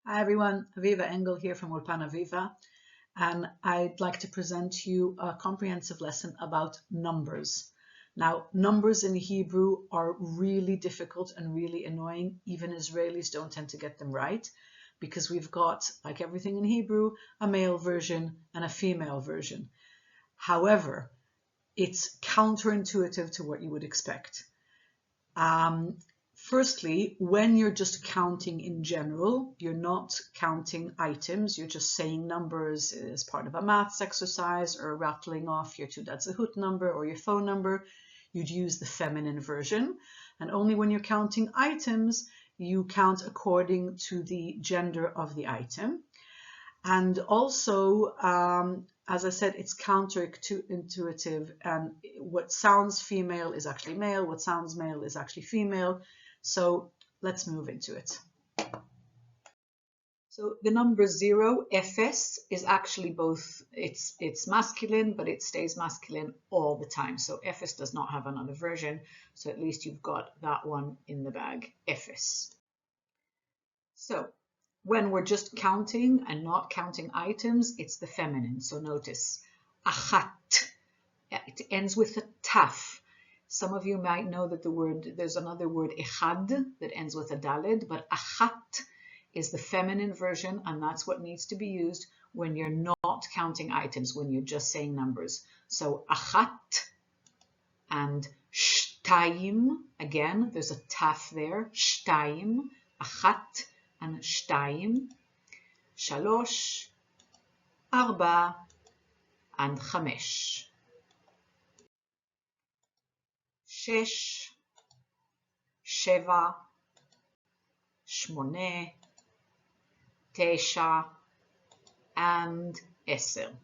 Hi everyone, Aviva Engel here from Aviva, and I'd like to present to you a comprehensive lesson about numbers. Now, numbers in Hebrew are really difficult and really annoying. Even Israelis don't tend to get them right because we've got, like everything in Hebrew, a male version and a female version. However, it's counterintuitive to what you would expect. Firstly, when you're just counting in general, you're not counting items, you're just saying numbers as part of a maths exercise or rattling off your Teudat Zehut number or your phone number, you'd use the feminine version. And only when you're counting items, you count according to the gender of the item. And also, as I said, it's counterintuitive, and what sounds female is actually male, what sounds male is actually female. So let's move into it. So the number 0, Efes, is actually both, it's masculine, but it stays masculine all the time. So Efes does not have another version. So at least you've got that one in the bag, Efes. So when we're just counting and not counting items, it's the feminine. So notice, achat. It ends with a taf. Some of you might know that there's another word, echad, that ends with a daled, but achat is the feminine version, and that's what needs to be used when you're not counting items, when you're just saying numbers. So achat and shtayim, again, there's a taf there, shtayim, achat and shtayim, shalosh, arba, and chamesh. Shesh, sheva, shmoneh, tesha, and eser.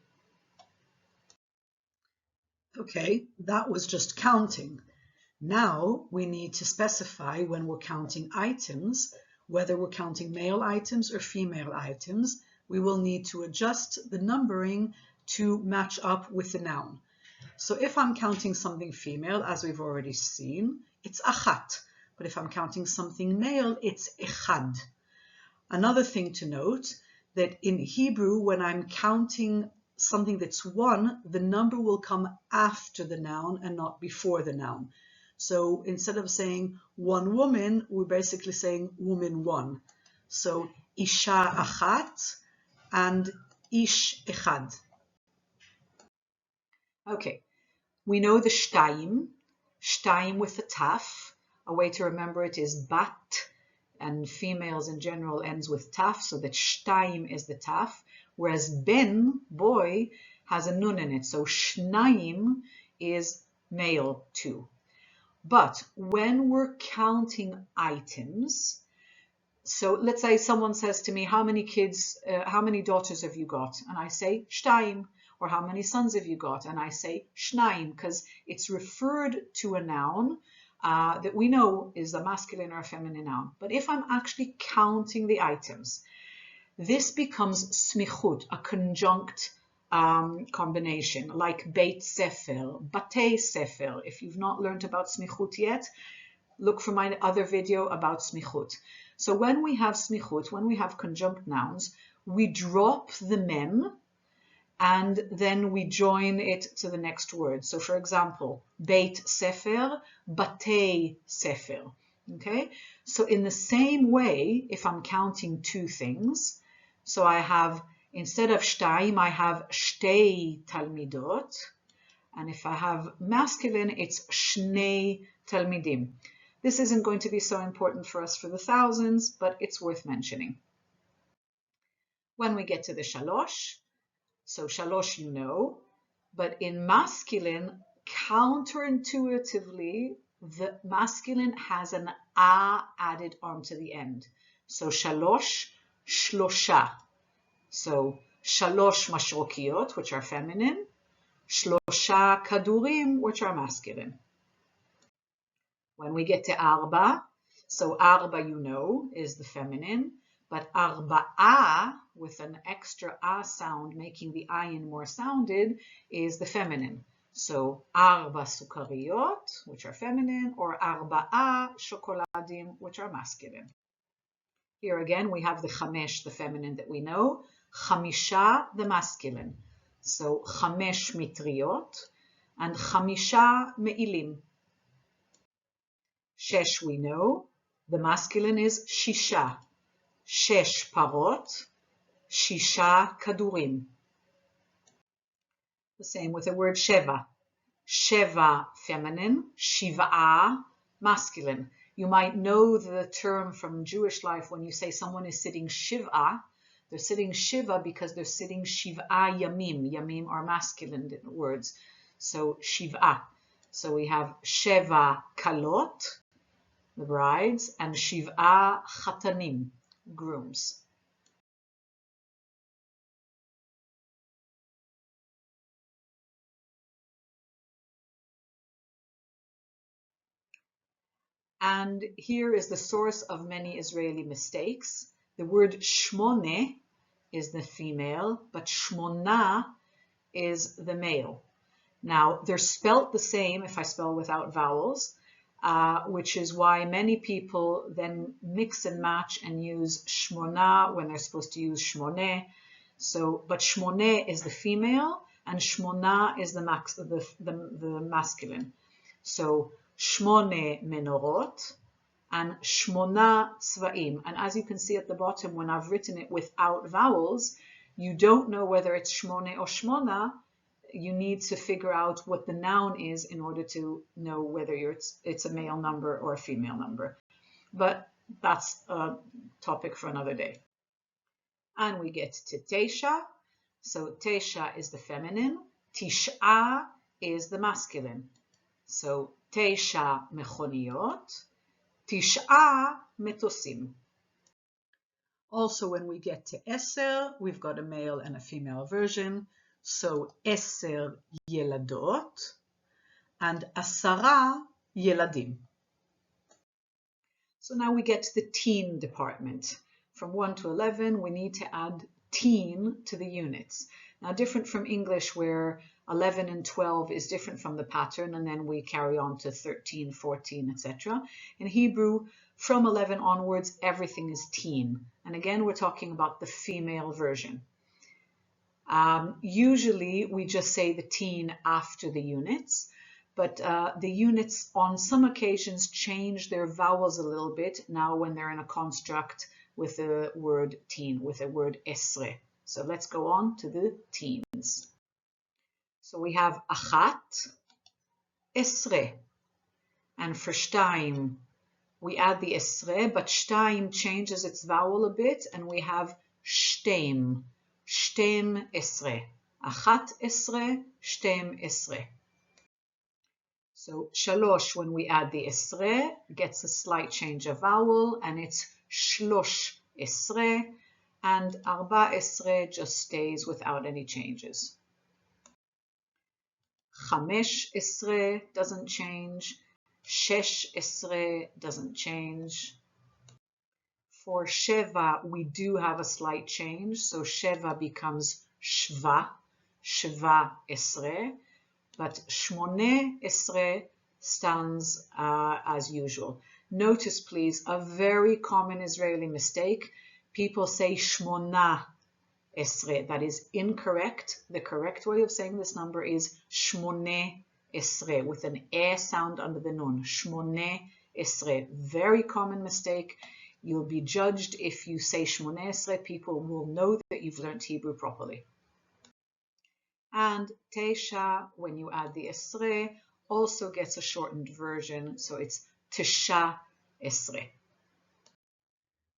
Okay, that was just counting. Now we need to specify when we're counting items, whether we're counting male items or female items, we will need to adjust the numbering to match up with the noun. So if I'm counting something female, as we've already seen, it's achat. But if I'm counting something male, it's echad. Another thing to note, that in Hebrew, when I'm counting something that's one, the number will come after the noun and not before the noun. So instead of saying one woman, we're basically saying woman one. So isha achat and ish echad. Okay, we know the shtayim with the taf. A way to remember it is bat, and females in general ends with taf, so that shtayim is the taf, whereas ben, boy, has a nun in it, so shnayim is male too. But when we're counting items, so let's say someone says to me, how many daughters have you got? And I say shtayim. Or how many sons have you got? And I say shnayim, because it's referred to a noun that we know is a masculine or a feminine noun. But if I'm actually counting the items, this becomes smichut, a conjunct combination, like beit sefer, batei sefer. If you've not learned about smichut yet, look for my other video about smichut. So when we have smichut, when we have conjunct nouns, we drop the mem, and then we join it to the next word. So for example, beit sefer, batei sefer. Okay, so in the same way, if I'm counting two things, so I have, instead of shtayim, I have shtei talmidot, and if I have masculine, it's shnei talmidim. This isn't going to be so important for us for the thousands, but it's worth mentioning. When we get to the shalosh, so shalosh you know, but in masculine, counterintuitively, the masculine has an a added onto the end. So shalosh, shlosha. So shalosh mashrokiyot, which are feminine, shlosha kadurim, which are masculine. When we get to arba, so arba you know is the feminine, but arba'a, with an extra a sound, making the ayin more sounded, is the feminine. So arba sukariyot, which are feminine, or arba'a shokoladim, which are masculine. Here again, we have the chamesh, the feminine that we know, chamisha, the masculine. So chamesh mitriot and chamisha me'ilim. Shesh we know, the masculine is shisha. Shesh parot, shisha kadurim. The same with the word sheva. Sheva feminine, shiva'a masculine. You might know the term from Jewish life when you say someone is sitting shiva. They're sitting shiva because they're sitting shiv'a yamim. Yamim are masculine words. So shiv'a. So we have sheva kalot, the brides, and shiv'a chatanim, grooms. And here is the source of many Israeli mistakes. The word shmone is the female, but shmona is the male. Now, they're spelt the same if I spell without vowels, which is why many people then mix and match and use shmona when they're supposed to use shmone. So, but shmone is the female and shmona is the masculine. So, shmone menorot and shmona tzvaim. And as you can see at the bottom, when I've written it without vowels, you don't know whether it's shmone or shmona. You need to figure out what the noun is in order to know whether it's a male number or a female number. But that's a topic for another day. And we get to Teisha. So Teisha is the feminine. Tish'a is the masculine. So Teisha mechoniot. Tish'a metosim. Also, when we get to Eser, we've got a male and a female version. So Eser yeladot and Asara yeladim. So now we get to the teen department. From 1 to 11, we need to add teen to the units. Now, different from English where 11 and 12 is different from the pattern, and then we carry on to 13, 14, etc. In Hebrew, from 11 onwards, everything is teen. And again, we're talking about the female version. Usually, we just say the teen after the units, but the units on some occasions change their vowels a little bit now when they're in a construct with the word teen, with the word esre. So let's go on to the teens. So we have achat, esre, and for shtaim, we add the esre, but shtaim changes its vowel a bit, and we have shtem, shtem esre, achat esre, shtem esre. So shalosh, when we add the esre, gets a slight change of vowel, and it's shlosh esre, and arba esre just stays without any changes. Chamesh esre doesn't change. Shesh esre doesn't change. For sheva, we do have a slight change. So sheva becomes shva, shva esre. But shmone esre stands as usual. Notice, please, a very common Israeli mistake. People say shmona esre. That is incorrect. The correct way of saying this number is shmone esre with an e sound under the nun. Shmone esre. Very common mistake. You'll be judged if you say shmone esre. People will know that you've learned Hebrew properly. And Teisha, when you add the esre, also gets a shortened version. So it's Tisha esre.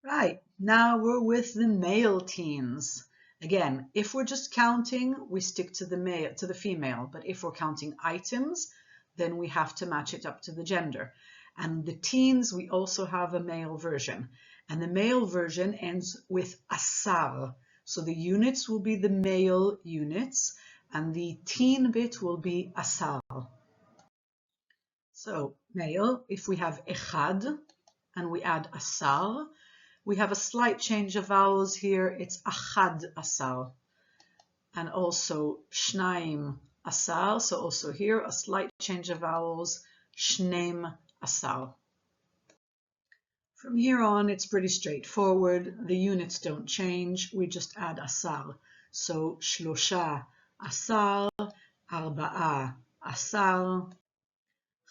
Right, now we're with the male teens. Again, if we're just counting, we stick to the female. But if we're counting items, then we have to match it up to the gender. And the teens, we also have a male version. And the male version ends with asar. So the units will be the male units, and the teen bit will be asar. So male, if we have echad, and we add asar, we have a slight change of vowels here. It's achad asar. And also shnaim asar. So also here a slight change of vowels. Shneim asar. From here on, it's pretty straightforward. The units don't change. We just add asar. So, shlosha asar, arba'a asar,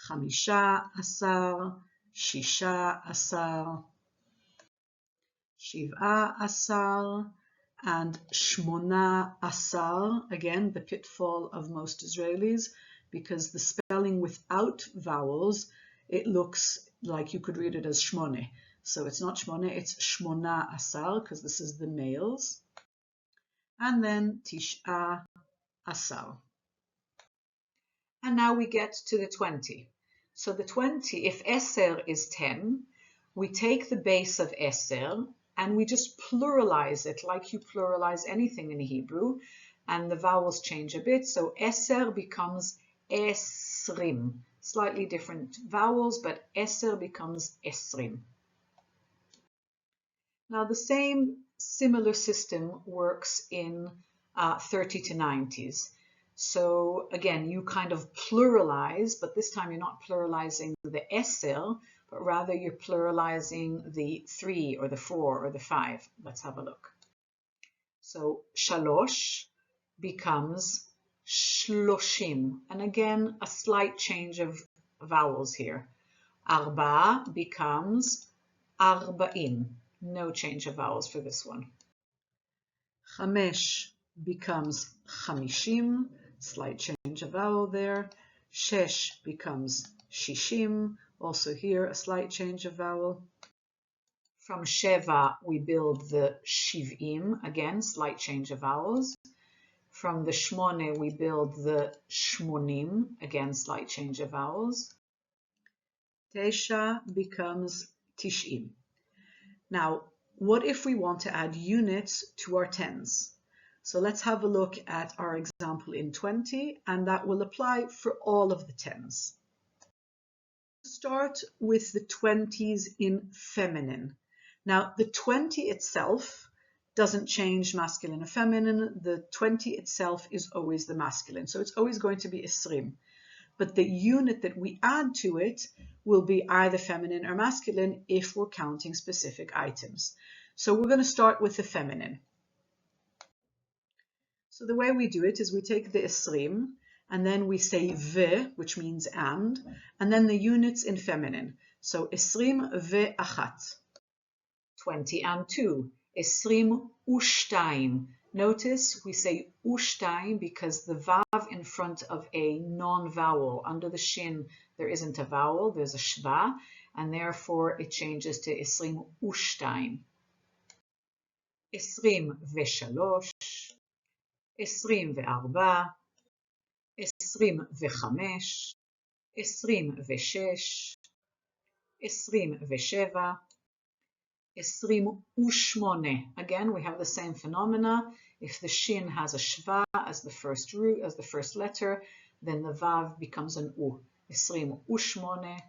chamisha asar, shisha asar, shiv'a asar, and shmona asar. Again, the pitfall of most Israelis, because the spelling without vowels, it looks like you could read it as shmone. So it's not shmone, it's shmona asar, because this is the males. And then tish'a asar. And now we get to the 20. So the 20, if eser is 10, we take the base of eser and we just pluralize it like you pluralize anything in Hebrew, and the vowels change a bit. So eser becomes esrim. Slightly different vowels, but eser becomes esrim. Now the same similar system works in 30 to 90s. So again, you kind of pluralize, but this time you're not pluralizing the eser, but rather you're pluralizing the 3 or the 4 or the 5. Let's have a look. So shalosh becomes shloshim, and again a slight change of vowels here. Arba becomes arba'im, no change of vowels for this one. Chamesh becomes chamishim, slight change of vowel there. Shesh becomes shishim, also here a slight change of vowel. From sheva we build the shiv'im, again slight change of vowels. From the shmone we build the shmonim, again slight change of vowels. Tesha becomes tish'im. Now, what if we want to add units to our tens? So let's have a look at our example in 20, and that will apply for all of the tens. Start with the 20s in feminine. Now, the 20 itself doesn't change masculine or feminine. The 20 itself is always the masculine, so it's always going to be esrim. But the unit that we add to it will be either feminine or masculine if we're counting specific items. So we're going to start with the feminine. So the way we do it is we take the esrim, and then we say ve, which means and then the units in feminine. So esrim ve achat. 20 and 2. Esrim ushtaim. Notice we say ushtaim because the vav in front of a non-vowel. Under the shin there isn't a vowel, there's a shva, and therefore it changes to esrim ushtaim. Esrim veshalosh, esrim ve'arba, esrim vechamesh, esrim veshesh, esrim vesheva, esrim ushmone. Again, we have the same phenomena. If the shin has a shva as the first root, as the first letter, then the vav becomes an u. Esrim ushmone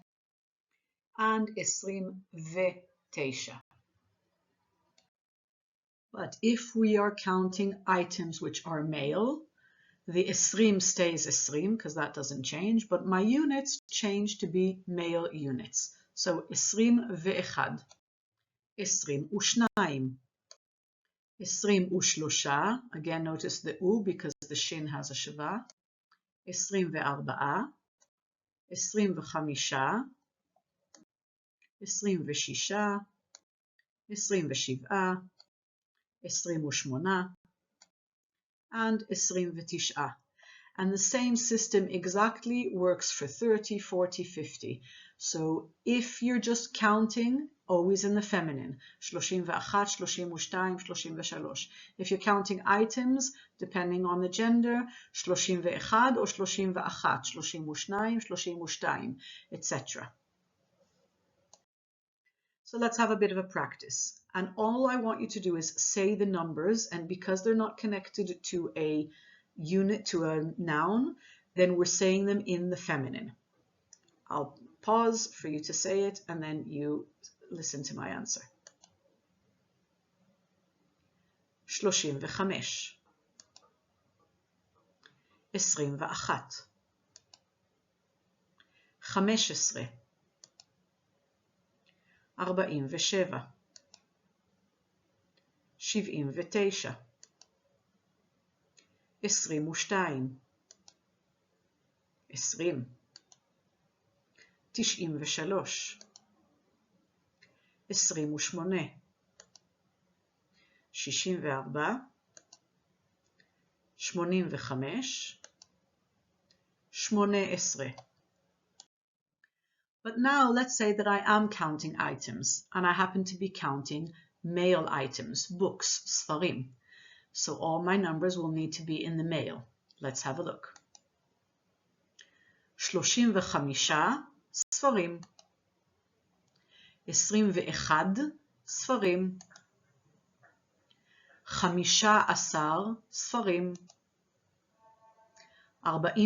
and esrim ve'teisha. But if we are counting items which are male, the esrim stays esrim because that doesn't change, but my units change to be male units. So esrim ve'echad, esrim ushnaim, esrim ushlosha, again notice the u because the shin has a shava, esrim ve'arba'a, esrim ve'chamisha, esrim ve'shisha, esrim ve'shiv'a, esrim ushmona, and esrim ve'tish'a. And the same system exactly works for 30, 40, 50. So if you're just counting, always in the feminine, 31, 32, 33. If you're counting items, depending on the gender, 31 or 31, 32, 32, etc. So let's have a bit of a practice. And all I want you to do is say the numbers, and because they're not connected to a unit, to a noun, then we're saying them in the feminine. I'll pause for you to say it, and then you listen to my answer. 35, 21, 15, 47, 79, 22, 20, 93, 28, 64, 85, 18. But now let's say that I am counting items, and I happen to be counting male items, books, ספרים. So all my numbers will need to be in the male. Let's have a look. 35 ספרים. 21 ספרים. 15 ספרים. 47 ספרים.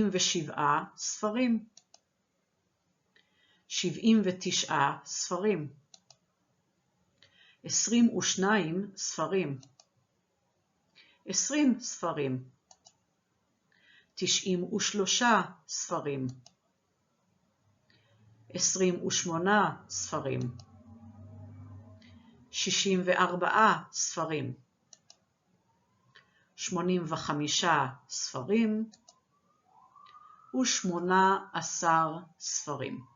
79 ספרים. 22 ספרים. 20 ספרים. 93 ספרים. 28 ספרים. 64 ספרים. 85 ספרים. ו18 ספרים.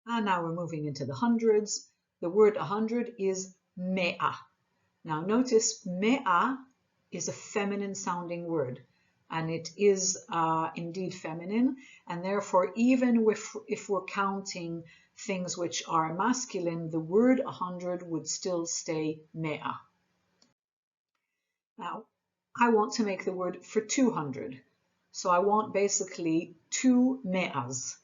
And now we're moving into the hundreds. The word 100 is me'a. Now notice me'a is a feminine sounding word, and it is indeed feminine, and therefore even if we're counting things which are masculine, the word 100 would still stay me'a. Now I want to make the word for 200, so I want basically 2 me'as.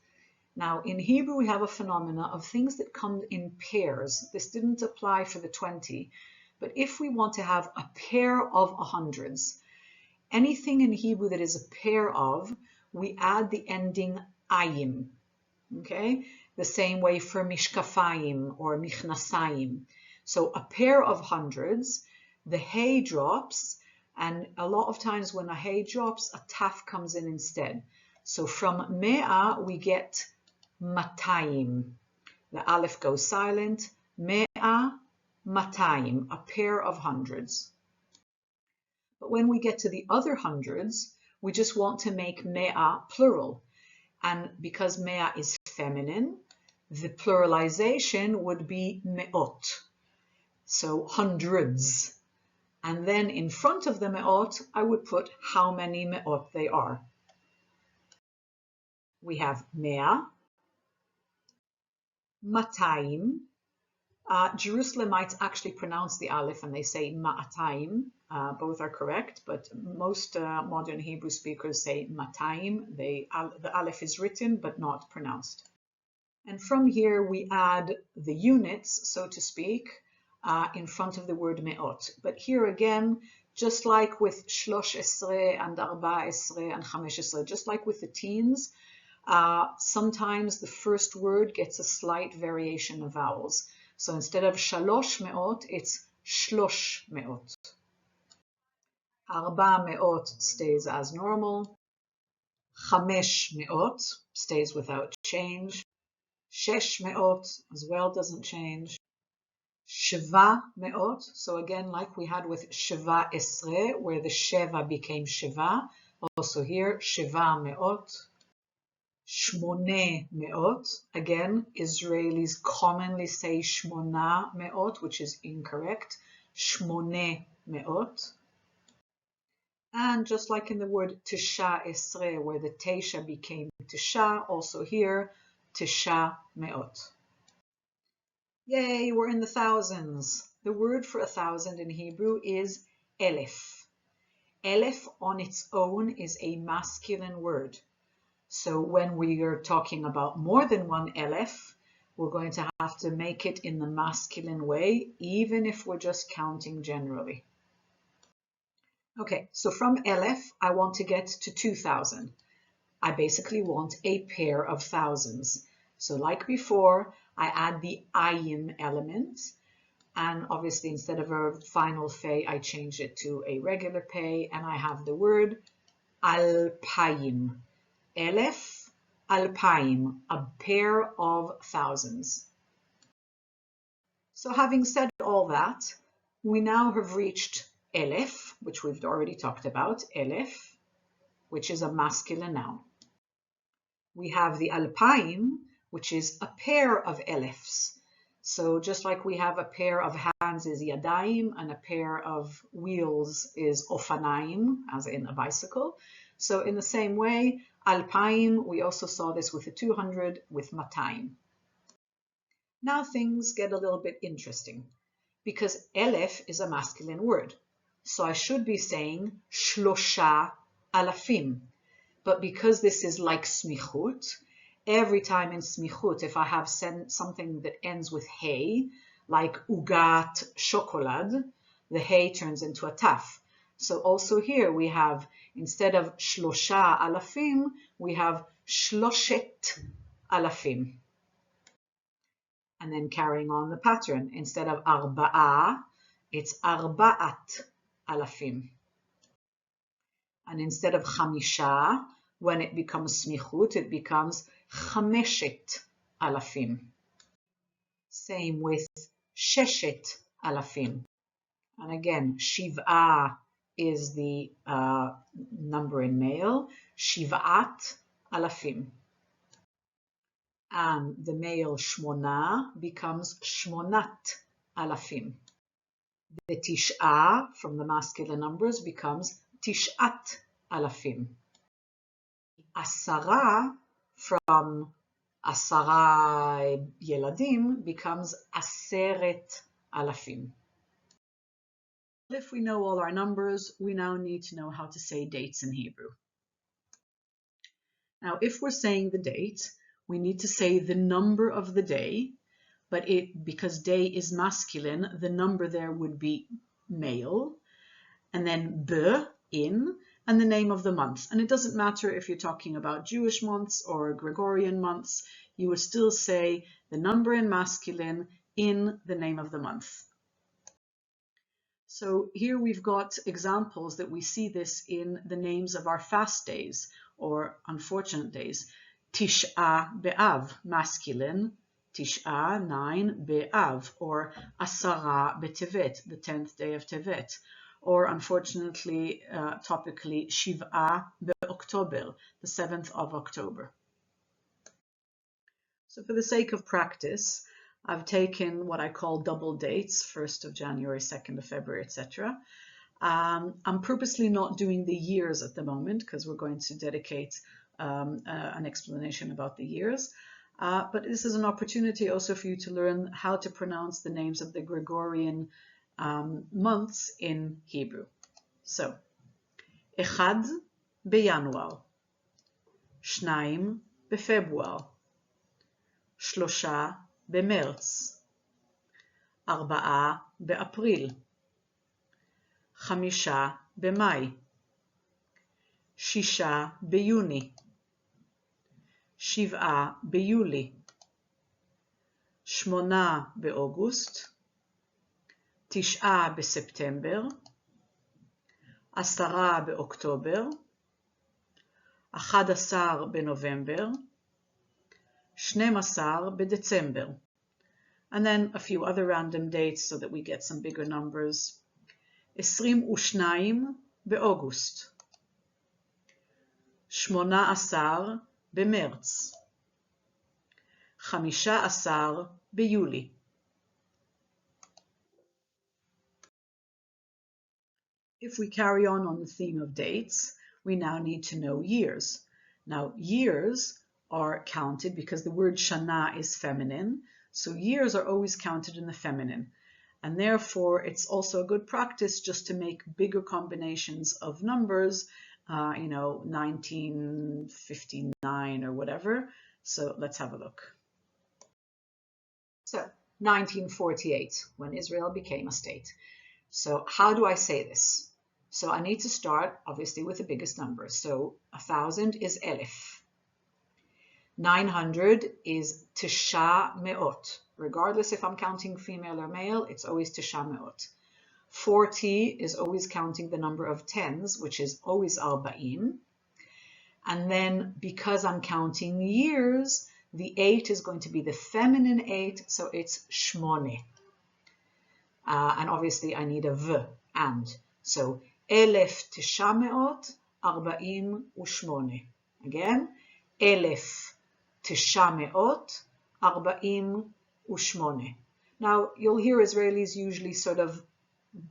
Now, in Hebrew, we have a phenomena of things that come in pairs. This didn't apply for the 20, but if we want to have a pair of hundreds, anything in Hebrew that is a pair of, we add the ending ayim, okay? The same way for mishkafayim or michnasayim. So a pair of hundreds, the hay drops, and a lot of times when a hay drops, a taf comes in instead. So from me'a, we get matayim. The aleph goes silent. Me'a, matayim, a pair of hundreds. But when we get to the other hundreds, we just want to make me'a plural. And because me'a is feminine, the pluralization would be me'ot. So hundreds. And then in front of the me'ot, I would put how many me'ot they are. We have me'a, matayim. Jerusalemites actually pronounce the aleph and they say ma'atayim. Both are correct, but most modern Hebrew speakers say matayim. The aleph is written but not pronounced. And from here we add the units, so to speak, in front of the word me'ot. But here again, just like with shlosh esre and arba esre and chamesh esre, just like with the teens, sometimes the first word gets a slight variation of vowels. So instead of shalosh me'ot, it's shlosh me'ot. Arba me'ot stays as normal. Chamesh me'ot stays without change. Shesh me'ot as well doesn't change. Sheva me'ot, so again like we had with sheva esre, where the sheva became sheva, also here sheva me'ot. Shmone me'ot, again Israelis commonly say shmona me'ot, which is incorrect. Shmone me'ot. And just like in the word tisha esre, where the tesha became tisha, also here tisha me'ot. Yay, we're in the thousands. The word for 1,000 in Hebrew is elef. Elef on its own is a masculine word. So when we are talking about more than one elef, we're going to have to make it in the masculine way, even if we're just counting generally. Okay, so from elef, I want to get to 2,000. I basically want a pair of thousands. So like before, I add the ayim element, and obviously instead of a final pay, I change it to a regular pay, and I have the word alpayim. Elef אלפיים, a pair of thousands. So having said all that, we now have reached אלף, which we've already talked about, אלף, which is a masculine noun. We have the אלפיים, which is a pair of אלפs. So just like we have a pair of hands is ידיים, and a pair of wheels is אופניים, as in a bicycle. So in the same way, אלפיים, we also saw this with the 200, with 200. Now things get a little bit interesting, because אלף is a masculine word. So I should be saying שלושה אלפים. But because this is like smichut, every time in smichut, if I have something that ends with hey, like ugat chocolate, the hey turns into a taf. So also here we have, instead of shlosha alafim, we have shloshet alafim. And then carrying on the pattern, instead of arba'a, it's arba'at alafim. And instead of chamisha, when it becomes smichut, it becomes chameshet alafim. Same with sheshet alafim. And again, shiv'a is the number in male, shiv'at alafim. And the male shmona becomes shmonat alafim. The tish'a from the masculine numbers becomes tishat alafim. Asara from asara yeladim becomes aseret alafim. If we know all our numbers, we now need to know how to say dates in Hebrew. Now, if we're saying the date, we need to say the number of the day, but because day is masculine, the number there would be male, and then b, in, and the name of the month. And it doesn't matter if you're talking about Jewish months or Gregorian months, you would still say the number in masculine in the name of the month. So here we've got examples that we see this in the names of our fast days or unfortunate days. Tish'a be'av, masculine, Tish'a, 9, be'av, or Asara be'tevet, the 10th day of Tevet, or unfortunately, topically, Shiv'a be'October, the 7th of October. So for the sake of practice, I've taken what I call double dates, 1st of January, 2nd of February, etc. I'm purposely not doing the years at the moment because we're going to dedicate an explanation about the years. But this is an opportunity also for you to learn how to pronounce the names of the Gregorian months in Hebrew. So, Echad beינואר, שניים בפברואר, שלושה במרץ, ארבעה באפריל, חמישה במאי, שישה ביוני, שבעה ביולי, שמונה באוגוסט, תשעה בספטמבר, עשרה באוקטובר, 11 בנובמבר, 12 בדצמבר. And then a few other random dates so that we get some bigger numbers. 22 באוגוסט, 18 במרץ, 15 ביולי. If we carry on the theme of dates, we now need to know years. Now, years are counted because the word shana is feminine, so years are always counted in the feminine. And therefore, it's also a good practice just to make bigger combinations of numbers, 1959 or whatever. So let's have a look. So 1948, when Israel became a state. So how do I say this? So I need to start, obviously, with the biggest number. So 1,000 is elef. 900 is tisha me'ot. Regardless if I'm counting female or male, it's always tisha me'ot. 40 is always counting the number of tens, which is always arba'in. And then because I'm counting years, the 8 is going to be the feminine 8, so it's shmone. And obviously I need a v, and. So 1948. Again, 1948. Now, you'll hear Israelis usually sort of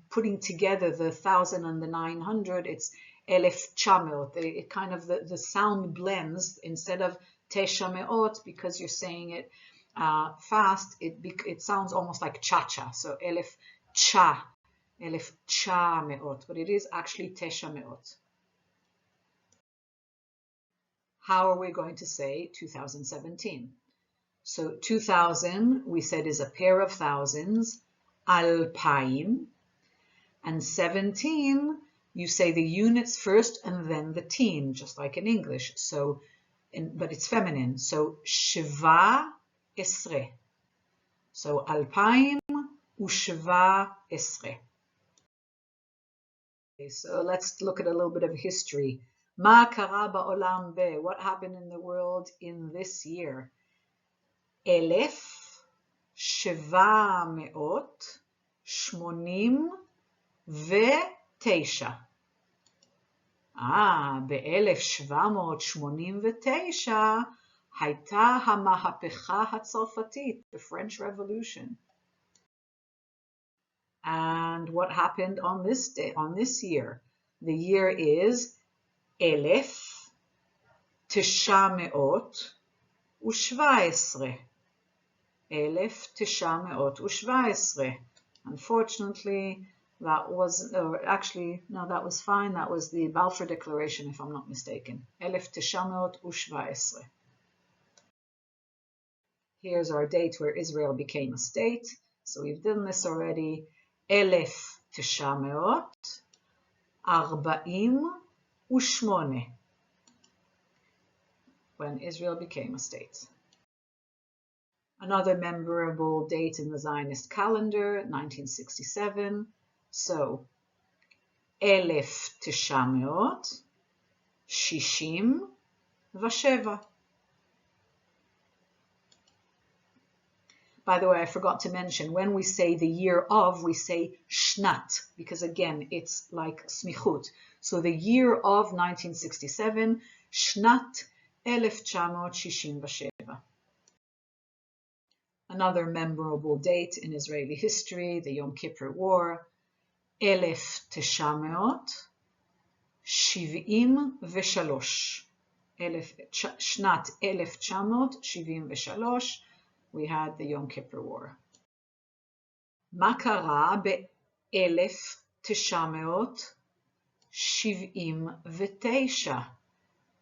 putting together the 1,000 and the 900. It's 1900. It kind of, the sound blends. Instead of tesha me'ot, because you're saying it fast, it sounds almost like cha-cha. So 1900, but it is actually tesha me'ot. How are we going to say 2017? So 2000, we said, is a pair of thousands, alpayim, and 17, you say the units first and then the teen, just like in English. So, but it's feminine. So sheva esre. So alpayim usheva esre. Okay, so let's look at a little bit of history. Ma kara ba'olam be? What happened in the world in this year? 1789. ב-1789 הייתה המהפכה הצרפתית, the French Revolution. And what happened on this day, on this year? The year is 1917. 1917. Unfortunately, that was, actually, no, that was fine. That was the Balfour Declaration, if I'm not mistaken. 1917. Here's our date where Israel became a state. So we've done this already. 1948. When Israel became a state. Another memorable date in the Zionist calendar, 1967. So, 1967. By the way, I forgot to mention, when we say the year of, we say shnat, because again, it's like smichut. So the year of 1967, shnat 1967. Another memorable date in Israeli history, the Yom Kippur War, 1973. Shnat 1973, we had the Yom Kippur War. מה קרה ב-1979?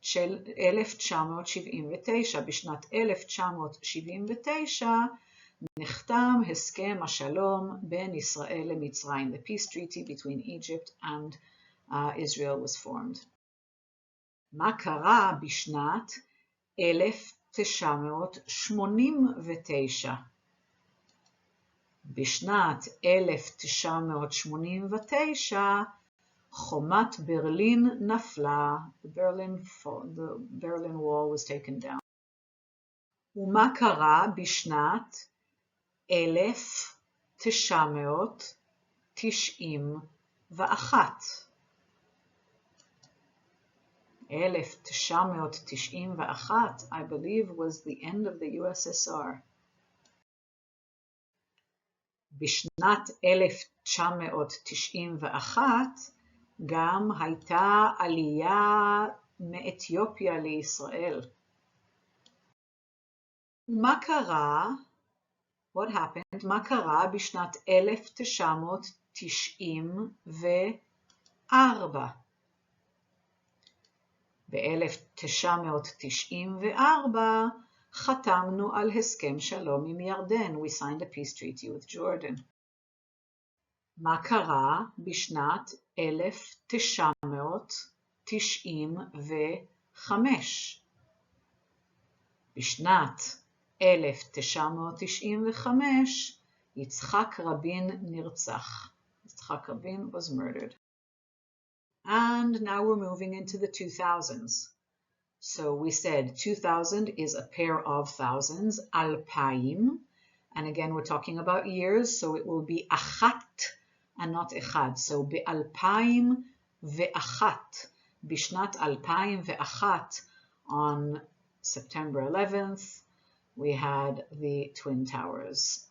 של 1979, בשנת 1979 נחתם הסכם השלום בין ישראל למצרים. The peace treaty between Egypt and Israel was formed. מה קרה בשנת 1989? בשנת 1989 חומת ברלין נפלה. The Berlin Wall was taken down. ומה קרה בשנת 1991? 1991, I believe, was the end of the USSR. בשנת 1991 גם הייתה עלייה מאתיופיה לישראל. מה קרה? What happened? מה קרה בשנת 1994? ב-1994 חתמנו על הסכם שלום עם ירדן. We signed a peace treaty with Jordan. מה קרה בשנת 1995? בשנת 1995 יצחק רבין נרצח. יצחק רבין was murdered. And now we're moving into the 2000s. So we said 2000 is a pair of thousands, אלפיים, and again we're talking about years, so it will be אחת and not אחד. So באלפיים ואחת, בשנת 2001, on September 11th, we had the Twin Towers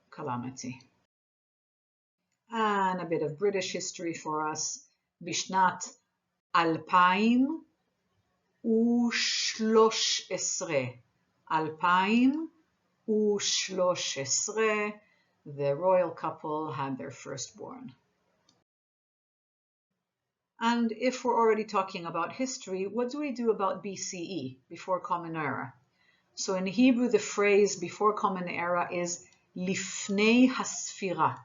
calamity. And a bit of British history for us. בשנת 2013, 2013, the royal couple had their firstborn. And if we're already talking about history, what do we do about BCE, before Common Era? So in Hebrew, the phrase before Common Era is לפני הספירה.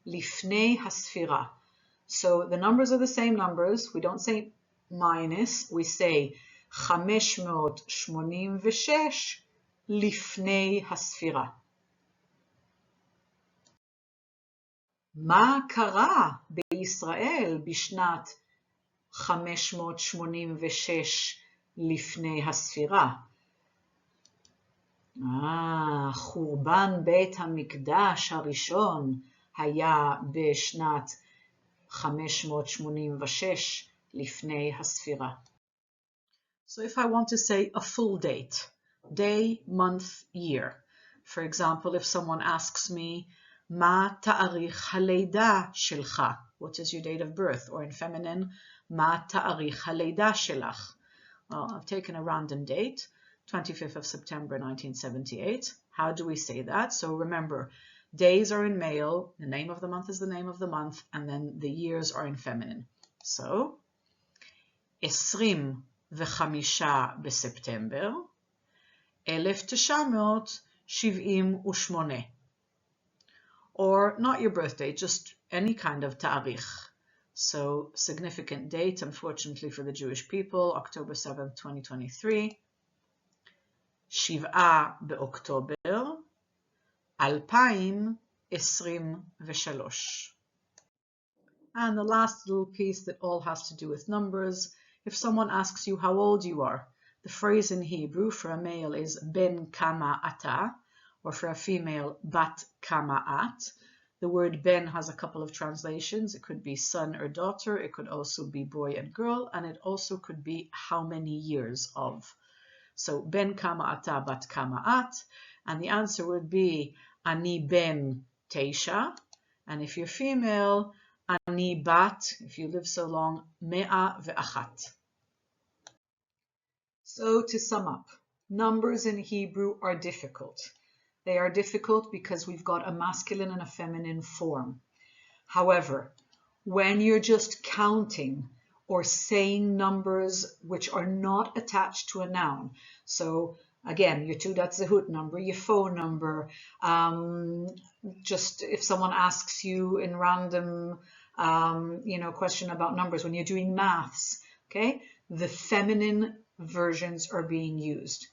לפני הספירה. So the numbers are the same numbers. We don't say minus. We say 586 לפני הספירה. מה קרה בישראל בשנת 586 לפני הספירה? חורבן בית המקדש הראשון היה בשנת 586 לפני הספירה. So if I want to say a full date, day, month, year. For example, if someone asks me, מה תאריך הלידה שלך? What is your date of birth? Or in feminine, מה תאריך הלידה שלך? Well, I've taken a random date, 25th of September 1978. How do we say that? So remember, days are in male, the name of the month is the name of the month, and then the years are in feminine. So, 25 בספטמבר 1978. Or not your birthday, just any kind of ta'arikh. So, significant date, unfortunately for the Jewish people, October 7th, 2023. 7 באוקטובר 2023. And the last little piece that all has to do with numbers, if someone asks you how old you are, the phrase in Hebrew for a male is ben kama ata, or for a female bat kama at. The word ben has a couple of translations. It could be son or daughter, it could also be boy and girl, and it also could be how many years of. So ben kama ata bat kama at, and the answer would be ani ben teisha, and if you're female, ani bat, if you live so long, mea ve'achat. So to sum up, numbers in Hebrew are difficult. They are difficult because we've got a masculine and a feminine form. However, when you're just counting or saying numbers which are not attached to a noun, so again, your Teudat Zehut number, your phone number, just if someone asks you in random, question about numbers, when you're doing maths, okay, the feminine versions are being used.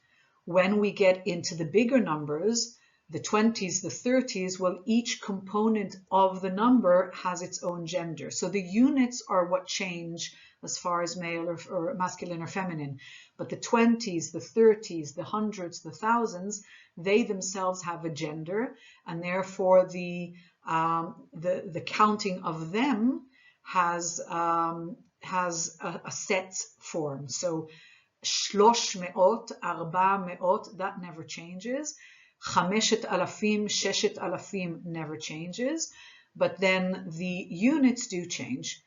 When we get into the bigger numbers, the 20s, the 30s, well, each component of the number has its own gender. So the units are what change as far as male or masculine or feminine. But the 20s, the 30s, the hundreds, the thousands, they themselves have a gender, and therefore the counting of them has a set form. So 300, 400, that never changes. 5,000, 6,000 never changes, but then the units do change.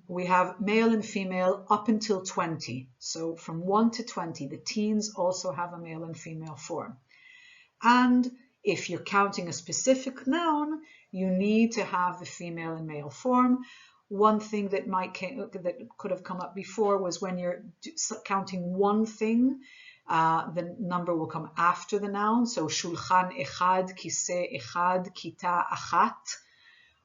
We have male and female up until 20. So from 1 to 20, the teens also have a male and female form. And if you're counting a specific noun, you need to have the female and male form. One thing that could have come up before was when you're counting one thing, the number will come after the noun. So shulchan echad, kiseh echad, kita achat.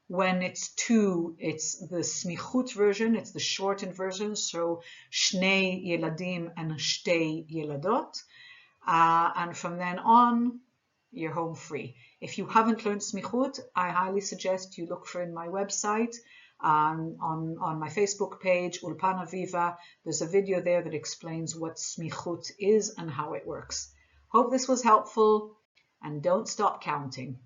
When it's two, it's the smichut version, it's the shortened version. So shnei yeladim and shtei yeladot. And from then on, you're home free. If you haven't learned smichut, I highly suggest you look for it in my website. on my Facebook page, Ulpan Aviva. There's a video there that explains what smichut is and how it works. Hope this was helpful, and don't stop counting.